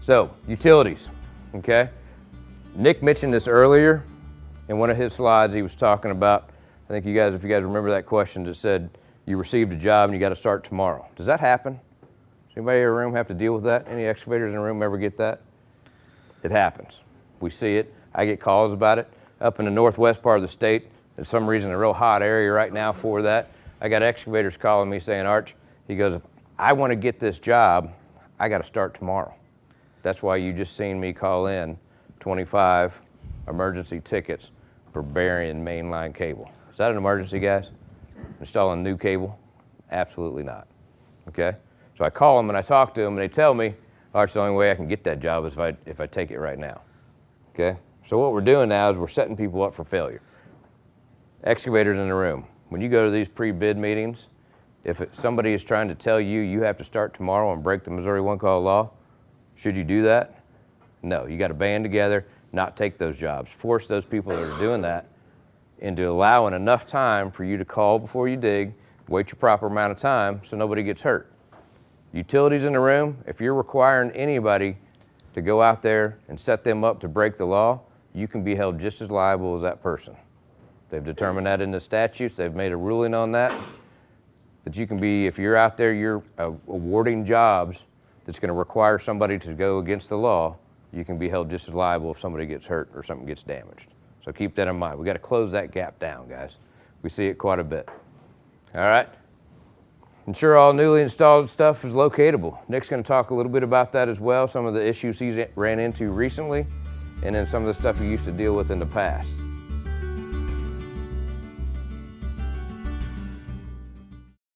So, utilities, okay? Nick mentioned this earlier in one of his slides. He was talking about, I think if you guys remember that question that said you received a job and you got to start tomorrow. Does that happen? Does anybody in the room have to deal with that? Any excavators in the room ever get that? It happens. We see it. I get calls about it. Up in the northwest part of the state, there's some reason a real hot area right now for that. I got excavators calling me saying, Arch, he goes, if I want to get this job, I got to start tomorrow. That's why you just seen me call in 25 emergency tickets for burying mainline cable. Is that an emergency, guys? Installing new cable? Absolutely not, okay? So I call them and I talk to them and they tell me, Arch, the only way I can get that job is if I take it right now, okay? So what we're doing now is we're setting people up for failure. Excavators in the room. When you go to these pre-bid meetings, if somebody is trying to tell you you have to start tomorrow and break the Missouri one-call law, should you do that? No, you got to band together, not take those jobs. Force those people that are doing that into allowing enough time for you to call before you dig, wait your proper amount of time so nobody gets hurt. Utilities in the room, if you're requiring anybody to go out there and set them up to break the law, you can be held just as liable as that person. They've determined that in the statutes. They've made a ruling on that you can be, if you're out there, you're awarding jobs that's going to require somebody to go against the law, you can be held just as liable if somebody gets hurt or something gets damaged. So keep that in mind. We got to close that gap down, guys. We see it quite a bit. All right. Ensure all newly installed stuff is locatable. Nick's going to talk a little bit about that as well, some of the issues he's ran into recently, and then some of the stuff he used to deal with in the past.